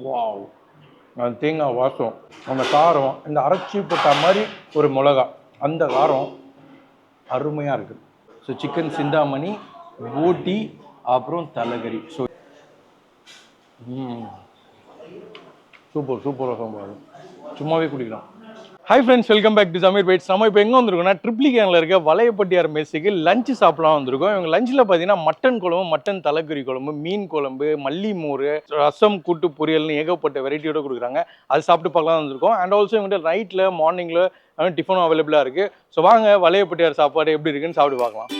Wow! அந்த தேங்காய் வாசம், அந்த காரம், இந்த அரைச்சி போட்ட மாதிரி ஒரு மிளகா, அந்த காரம் அருமையாக இருக்குது. ஸோ சிக்கன் சிந்தாமணி, போட்டி, அப்புறம் தலைக்கறி. ஸோ சூப்பர் சூப்பராக சாம்பார், சும்மாவே குடிக்கலாம். Hi friends, welcome back to Sameer Bites. நம்ம இப்போ எங்கே வந்திருக்கோம்னா ட்ரிப்ளிகேனில் இருக்க வலையப்பட்டியார் மெஸ்ஸுக்கு லஞ்சு சாப்பிடலாம் வந்திருக்கோம். இவங்க லஞ்சில் பார்த்தீங்கன்னா மட்டன் குழம்பு, மட்டன் தலைக்கறி குழம்பு, மீன் குழம்பு, மல்லி மோர், ரசம், கூட்டு, பொரியல்னு ஏகப்பட்ட வெரைட்டியோட கொடுக்குறாங்க. அது சாப்பிட்டு பார்க்கலாம் வந்திருக்கோம். அண்ட் ஆல்சோ இவங்கள்ட்ட நைட்டில், மார்னிங்கில் டிஃபனும் அவைலபிளாக இருக்குது. ஸோ வாங்க வலையப்பட்டியார் சாப்பாடு எப்படி இருக்குன்னு சாப்பிட்டு பார்க்கலாம்.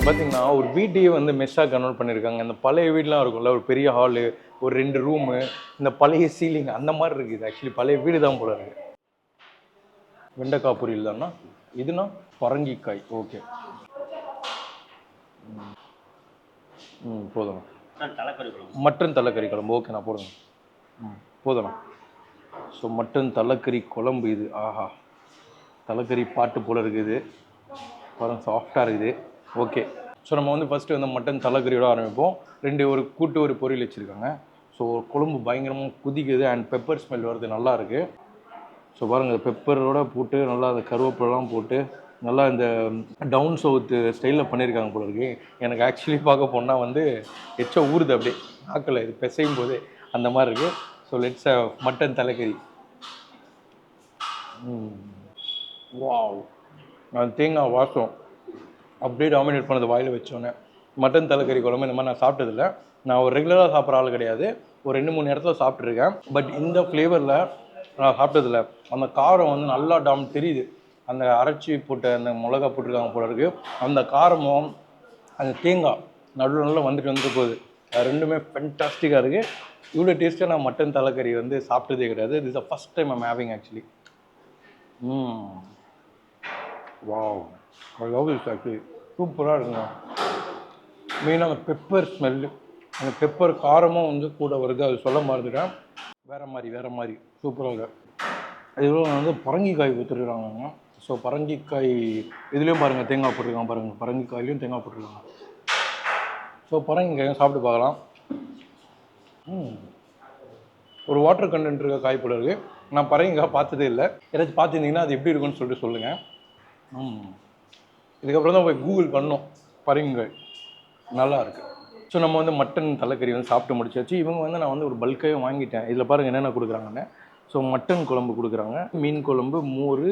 பார்த்தீங்கன்னா ஒரு வீட்டையே வந்து மெஸ்ஸாக கன்வெர்ட் பண்ணியிருக்காங்க. இந்த பழைய வீடெலாம் இருக்கும்ல, ஒரு பெரிய ஹாலு, ஒரு 2 ரூமு, இந்த பழைய சீலிங் அந்த மாதிரி இருக்குது. ஆக்சுவலி பழைய வீடு தான் போல இருக்குது. வெண்டைக்காய் பொரியல் தானா இதுனா? பரங்கிக்காய். ஓகே. போதும். மட்டன் தலைக்கறி குழம்பு. ஓகே, நான் போடுங்க. போதும். ஸோ மட்டன் தலைக்கறி குழம்பு இது. ஆஹா, தலைக்கறி பாட்டு போல இருக்குது பாருங்க, சாஃப்டாக இருக்குது. ஓகே, ஸோ நம்ம வந்து ஃபஸ்ட்டு வந்து மட்டன் தலைக்கறியோட ஆரம்பிப்போம். ஒரு கூட்டு, ஒரு பொரியல் வச்சுருக்காங்க. ஸோ குழம்பு பயங்கரமாக குதிக்குது அண்ட் பெப்பர் ஸ்மெல் வருது, நல்லா இருக்குது. ஸோ பாருங்கள், பெப்பரோட போட்டு நல்லா அந்த கருவேப்பிலாம் போட்டு நல்லா இந்த டவுன் சவுத்து ஸ்டைலில் பண்ணியிருக்காங்க போல இருக்கு. எனக்கு ஆக்சுவலி பார்க்க போனால் வந்து எச்சா ஊறுது அப்படியே நாக்கில், இது பிசையும் போதே அந்த மாதிரி இருக்குது. ஸோ லெட்ஸ் மட்டன் தலைக்கறி. வாவ்! அந்த தேங்காய் வாசம் அப்படியே டாமினேட் பண்ணது வாயில் வச்சோன்னே. மட்டன் தலைக்கறி குழம்பு இந்த மாதிரி நான் சாப்பிட்டதில்லை. நான் ஒரு ரெகுலராக சாப்பிட்ற ஆள் கிடையாது. ஒரு 2-3 இடத்துல சாப்பிட்ருக்கேன். பட் இந்த ஃப்ளேவரில் நான் சாப்பிட்டதில்லை. அந்த காரம் வந்து நல்லா தெரியுது. அந்த அரைச்சி போட்ட அந்த மிளகா போட்டிருக்காங்க போல இருக்குது. அந்த காரமும் அந்த தேங்காய் நடுவில் வந்துட்டு போகுது. அது ரெண்டுமே ஃபென்டாஸ்டிக்காக இருக்குது. இவ்வளோ டேஸ்ட்டாக நான் மட்டன் தலைக்கறி வந்து சாப்பிட்டதே கிடையாது. This is the first time I'm having actually. Wow, I love this actually. சூப்பராக இருக்குங்க. மெயினாக அந்த பெப்பர் ஸ்மெல்லு, அந்த பெப்பர் காரமும் வந்து கூட வருது. அது சொல்ல மறந்துட்டேன். வேறு மாதிரி சூப்பராக இருக்குது. இதுவும் வந்து பரங்கிக்காய் ஊற்றிருக்காங்க. ஸோ பரங்கிக்காய் இதுலேயும் பாருங்கள் தேங்காய் போட்டிருக்காங்க. பாருங்கள், பரங்கிக்காயிலையும் தேங்காய் போட்டிருக்காங்க. ஸோ பரங்கிக்காயும் சாப்பிட்டு பார்க்கலாம். ஒரு வாட்டர் கண்டென்ட் இருக்க காய் போல இருக்குது. நான் பரங்கிக்காய் பார்த்ததே இல்லை. யாராச்சும் பார்த்துருந்தீங்கன்னா அது எப்படி இருக்குன்னு சொல்லிட்டு சொல்லுங்கள். இதுக்கப்புறம் தான் போய் கூகுள் பண்ணோம். பரங்கிக்காய் நல்லா இருக்குது. ஸோ நம்ம வந்து மட்டன் தலைக்கறி வந்து சாப்பிட்டு முடிச்சாச்சு. இவங்க வந்து நான் வந்து ஒரு பல்காகவே வாங்கிட்டேன். இதில் பாருங்கள் என்னென்ன கொடுக்குறாங்கன்னு. ஸோ மட்டன் குழம்பு கொடுக்குறாங்க, மீன் குழம்பு, மோர்,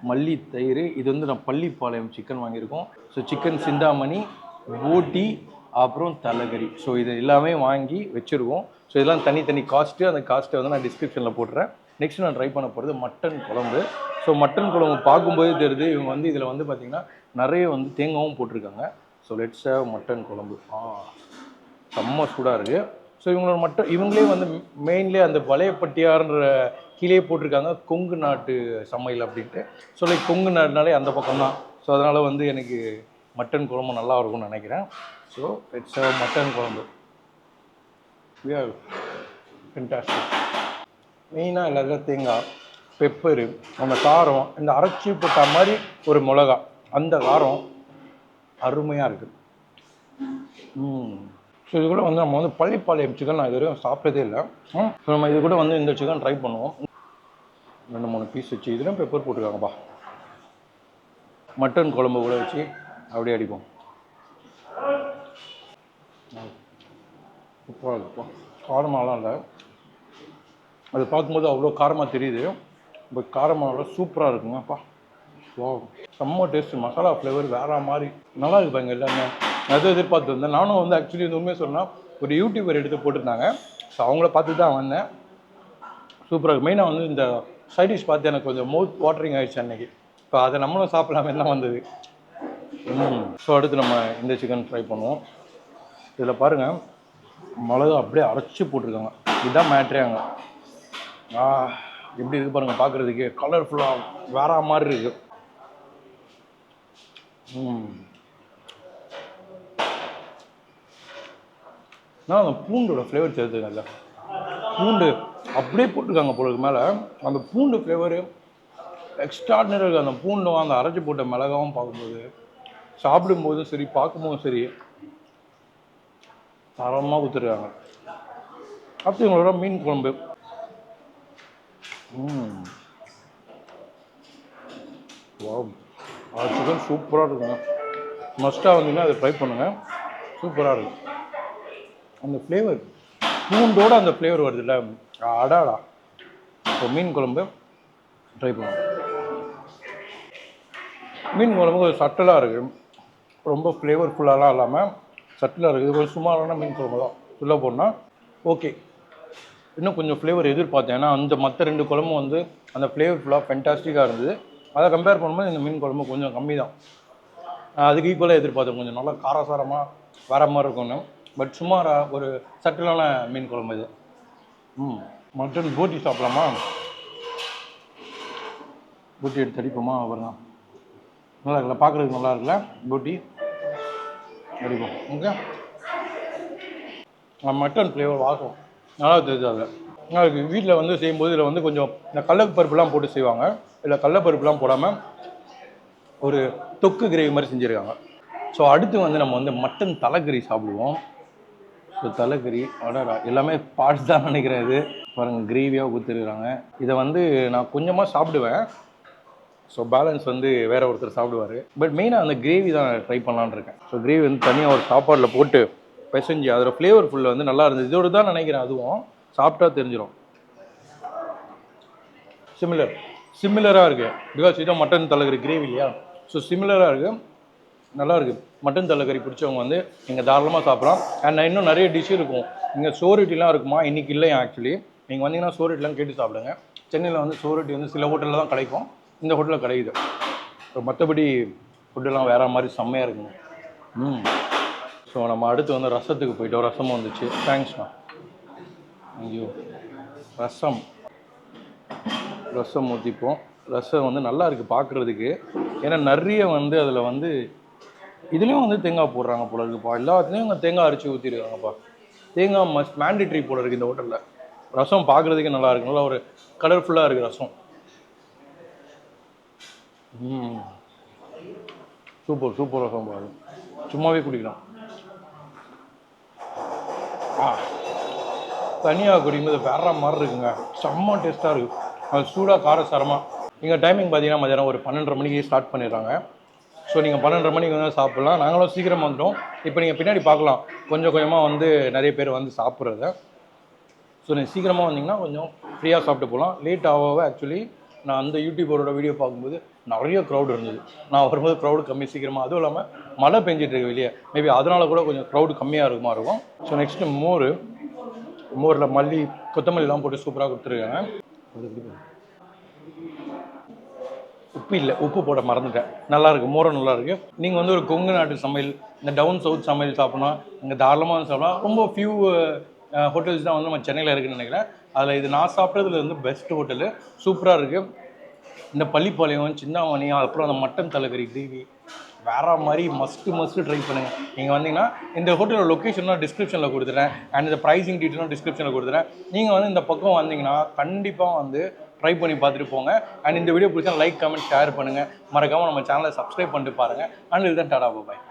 மல்லி, தயிர். இது வந்து நான் பள்ளிப்பாளையம் சிக்கன் வாங்கியிருக்கோம். ஸோ சிக்கன் சிந்தாமணி, போட்டி, அப்புறம் தலைக்கறி. ஸோ இது எல்லாமே வாங்கி வச்சுருக்கோம். ஸோ இதெல்லாம் தனித்தனி காஸ்ட்டு. அந்த காஸ்ட்டை வந்து நான் டிஸ்கிரிப்ஷனில் போட்டுறேன். நெக்ஸ்ட் நான் ட்ரை பண்ண போகிறது மட்டன் குழம்பு. ஸோ மட்டன் குழம்பு பார்க்கும்போது தெரியுது இவங்க வந்து இதில் வந்து பார்த்திங்கன்னா நிறைய வந்து தேங்காயும் போட்டிருக்காங்க. ஸோ லெட்ஸ் ஹேவ் மட்டன் குழம்பு. செம்ம சூடாக இருக்குது. ஸோ இவங்களோட மட்டன் இவங்களே வந்து மெயின்லேயே அந்த வலையப்பட்டியார்ன்ற கீழே போட்டிருக்காங்க கொங்கு நாட்டு சமையல் அப்படின்ட்டு. ஸோ லைக் கொங்கு நாடுனாலே அந்த பக்கம் தான். ஸோ அதனால் வந்து எனக்கு மட்டன் குழம்பு நல்லா இருக்கும்னு நினைக்கிறேன். ஸோ லெட்ஸ் ஹேவ் மட்டன் குழம்பு. ஃபென்டாஸ்டிக். மெயினாக எல்லாத்துக்கும் தேங்காய், பெப்பரு, அந்த காரம், இந்த அரைச்சி போட்ட மாதிரி ஒரு மிளகா, அந்த காரம் அருமையாக இருக்குது. ஸோ இது கூட வந்து நம்ம வந்து பள்ளிப்பாளையம் சிக்கன் நான் இது வரைக்கும் சாப்பிட்டதே இல்லை. ஸோ நம்ம இது கூட வந்து இந்த சிக்கன் ட்ரை பண்ணுவோம். 2-3 பீஸ் வச்சு இதுலேயும் பெப்பர் போட்டுருக்காங்கப்பா. மட்டன் குழம்பு கூட வச்சு அப்படியே அடிப்போம். சூப்பராக இருக்குப்பா. காரமாலாம் இல்லை, அது பார்க்கும்போது அவ்வளோ காரமாக தெரியுது. பட் காரமாக சூப்பராக இருக்குங்கப்பா. வா, செம்ம டேஸ்ட்டு. மசாலா ஃப்ளேவர் வேறு மாதிரி நல்லா இருக்குது பாருங்க. எல்லாமே நான் எதுவும் எதிர்பார்த்து வந்தேன். நானும் வந்து ஆக்சுவலி இந்த உண்மையை சொன்னால் ஒரு யூடியூபர் எடுத்து போட்டிருந்தாங்க. ஸோ அவங்கள பார்த்து தான் வந்தேன். சூப்பராக இருக்குது. மெயினாக வந்து இந்த சைட் டிஷ் பார்த்து எனக்கு கொஞ்சம் மவுத் வாட்டரிங் ஆகிடுச்சு அன்றைக்கி. இப்போ அதை நம்மளும் சாப்பிடலாமே தான் வந்தது. ஸோ அடுத்து நம்ம இந்த சிக்கன் ட்ரை பண்ணுவோம். இதில் பாருங்கள், மிளகா அப்படியே அரைச்சி போட்டிருக்காங்க. இதுதான் மேட்ரே அங்கே. எப்படி இருக்குது பாருங்கள், பார்க்குறதுக்கு கலர்ஃபுல்லாக வேற மாதிரி இருக்குது. நான் அந்த பூண்டோட ஃப்ளேவர் சேர்த்துக்கல, பூண்டு அப்படியே போட்டிருக்காங்க பொருளுக்கு மேலே. அந்த பூண்டு ஃப்ளேவரு எக்ஸ்ட்ராடினரி இருக்குது. அந்த பூண்டும் அந்த அரைச்சி போட்ட மிளகாவும் பார்க்கும்போது, சாப்பிடும்போதும் சரி, பார்க்கும்போதும் சரி, தரமாக கொடுத்துருக்காங்க. அடுத்து இவங்களோட மீன் குழம்பு. வாவ், சிக்கன் சூப்பராக இருக்குங்க. மஸ்ட்டாக வந்தீங்கன்னா அதை ட்ரை பண்ணுங்கள், சூப்பராக இருக்கும். அந்த ஃப்ளேவர் பூண்டோட அந்த ஃப்ளேவர் வருதுல்ல, அடாடா. இப்போ மீன் குழம்பு ட்ரை பண்ணுவோம். மீன் குழம்பு கொஞ்சம் சட்டலாக இருக்குது, ரொம்ப ஃப்ளேவர்ஃபுல்லாலாம் இல்லாமல் சட்டலாக இருக்குது. இது கொஞ்சம் சுமாரான மீன் குழம்பு தான் சொல்ல போனால். ஓகே, இன்னும் கொஞ்சம் ஃப்ளேவர் எதிர்பார்த்தேன். ஏன்னா அந்த மற்ற 2 குழம்பும் வந்து அந்த ஃப்ளேவர்ஃபுல்லாக ஃபென்டாஸ்டிக்காக இருந்தது. அதை கம்பேர் பண்ணும்போது இந்த மீன் குழம்பு கொஞ்சம் கம்மி தான். அதுக்கு ஈக்குவலாக எதிர்பார்த்தேன், கொஞ்சம் நல்லா காரசாரமாக வேறு மாதிரி இருக்கும்னு. பட் சுமாராக ஒரு சட்டலான மீன் குழம்பு இது. மட்டன் போட்டி சாப்பிடலாமா? போட்டி எடுத்து அடிப்போமா? அப்புறம் நல்லா இருக்குல்ல, பார்க்குறதுக்கு நல்லா இருக்குல்ல போட்டி, அடிப்போம். ஓகே, மட்டன் ஃப்ளேவர் வாசம் நல்லா தெரியுது. அதில் அதுக்கு வீட்டில் வந்து செய்யும்போது இதில் வந்து கொஞ்சம் இந்த கடலைப்பருப்புலாம் போட்டு செய்வாங்க. இல்லை கடலைப்பருப்புலாம் போடாமல் ஒரு தொக்கு கிரேவி மாதிரி செஞ்சுருக்காங்க. ஸோ அடுத்து வந்து நம்ம வந்து மட்டன் தலைக்கறி சாப்பிடுவோம். ஸோ தலைக்கறி அடடா, எல்லாமே பார்ட்ஸ் தான் நினைக்கிறேன். இது பாருங்கள், கிரேவியாக கொடுத்துருக்குறாங்க. இதை வந்து நான் கொஞ்சமாக சாப்பிடுவேன். ஸோ பேலன்ஸ் வந்து வேறு ஒருத்தர் சாப்பிடுவார். பட் மெயினாக அந்த கிரேவி தான் ட்ரை பண்ணலான்னு இருக்கேன். ஸோ கிரேவி வந்து தனியாக ஒரு சாப்பாடில் போட்டு பிசைஞ்சு அதில் ஃப்ளேவர் ஃபுல்ல வந்து நல்லா இருந்தது. இதோடு தான் நினைக்கிறேன், அதுவும் சாப்பிட்டா தெரிஞ்சிடும். சிமிலராக இருக்குது. பிகாஸ் இதான் மட்டன் தலைக்கறி கிரேவி இல்லையா? ஸோ சிமிலராக இருக்குது, நல்லா இருக்குது. மட்டன் தலைக்கறி பிடிச்சவங்க வந்து நீங்கள் தாராளமாக சாப்பிட்லாம். அண்ட் இன்னும் நிறைய டிஷ் இருக்கும். இங்கே சோறுட்டிலாம் இருக்குமா? இன்றைக்கி இல்லையா ஆக்சுவலி. நீங்கள் வந்தீங்கன்னா சோறுட்டிலாம் கேட்டு சாப்பிடுங்க. சென்னையில் வந்து சோறுட்டி வந்து சில ஹோட்டலில் தான் கிடைக்கும், இந்த ஹோட்டலில் கிடைக்குது. மற்றபடி ஃபுட்டெல்லாம் வேறு மாதிரி செம்மையாக இருக்குங்க. ஸோ நம்ம அடுத்து வந்து ரசத்துக்கு போயிட்டோம். ரசமும் வந்துச்சு. தேங்க்ஸ்ண்ணா. ஐயோ, ரசம் ஊற்றிப்போம். ரசம் வந்து நல்லா இருக்குது பார்க்குறதுக்கு. ஏன்னா நிறைய வந்து அதில் வந்து இதுலேயும் வந்து தேங்காய் போடுறாங்க போல இருக்குப்பா. எல்லாத்துலேயும் இங்கே தேங்காய் அரைச்சி ஊற்றிருக்காங்கப்பா. தேங்காய் மேண்டிட்ரி போல இருக்குது இந்த ஹோட்டலில். ரசம் பார்க்குறதுக்கே நல்லா இருக்குது, நல்லா ஒரு கலர்ஃபுல்லாக இருக்குது ரசம். சூப்பர் ரசம் பாரு, சும்மாவே குடிக்கலாம். தனியாக குடிக்கும்போது வேற மாதிரி இருக்குங்க, செம்ம டேஸ்ட்டாக இருக்குது. அது சூடாக காரசாரமாக. நீங்கள் டைமிங் பார்த்தீங்கன்னா மதியானம் ஒரு 12:30 மணிக்கு ஸ்டார்ட் பண்ணிடுறாங்க. ஸோ நீங்கள் 12:30 மணிக்கு வந்து சாப்பிட்லாம். நாங்களும் சீக்கிரமாக வந்துட்டோம். இப்போ நீங்கள் பின்னாடி பார்க்கலாம் கொஞ்சம் கொஞ்சமாக வந்து நிறைய பேர் வந்து சாப்பிட்றத. ஸோ நீங்கள் சீக்கிரமாக வந்தீங்கன்னா கொஞ்சம் ஃப்ரீயாக சாப்பிட்டு போகலாம். லேட் ஆக ஆக்சுவலி நான் அந்த யூடியூபரோட வீடியோ பார்க்கும்போது நிறைய க்ரௌட் இருந்தது. நான் வரும்போது க்ரௌடு கம்மி சீக்கிரமாக. அதுவும் இல்லாமல் மழை பெஞ்சிட்டு இருக்கு வெளியே, மேபி அதனால கூட கொஞ்சம் க்ரௌடு கம்மியாக இருக்கும். ஸோ நெக்ஸ்ட்டு மோரில் மல்லி கொத்தமல்லிலாம் போட்டு சூப்பராக கொடுத்துருக்காங்க. உப்பு போட மறந்துட்டேன். நல்லாயிருக்கு, மோரும் நல்லாயிருக்கு. நீங்கள் வந்து ஒரு கொங்கு நாட்டு சமையல், இந்த டவுன் சவுத் சமையல் சாப்பிட்ணும், இங்கே தாராளமாக வந்து சாப்பிடலாம். ரொம்ப ஃபியூ ஹோட்டல்ஸ் தான் வந்து நம்ம சென்னையில் இருக்குதுன்னு நினைக்கிறேன். அதில் இது நான் சாப்பிட்றதுல வந்து பெஸ்ட் ஹோட்டலு, சூப்பராக இருக்குது. இந்த பள்ளிப்பாளையம், சிந்தாமணி, அப்புறம் அந்த மட்டன் தலைக்கறி கிரேவி வேறு மாதிரி மஸ்ட்டு ட்ரை பண்ணுங்கள். நீங்கள் வந்தீங்கன்னா இந்த ஹோட்டலோட லொக்கேஷன்லாம் டிஸ்கிரிப்ஷனில் கொடுத்துறேன். அண்ட் இந்த ப்ரைஸிங் டீட்டெயிலும் டிஸ்கிரிப்ஷனில் கொடுத்துறேன். நீங்கள் வந்து இந்த பக்கம் வந்தீங்கன்னா கண்டிப்பாக வந்து ட்ரை பண்ணி பார்த்துட்டு போங்க. அண்ட் இந்த வீடியோ பிடிச்சா லைக், கமெண்ட், ஷேர் பண்ணுங்கள். மறக்காமல் நம்ம சேனலை சப்ஸ்கிரைப் பண்ணிட்டு பாருங்கள். அண்ட் இதுதான் டாடா பாய்.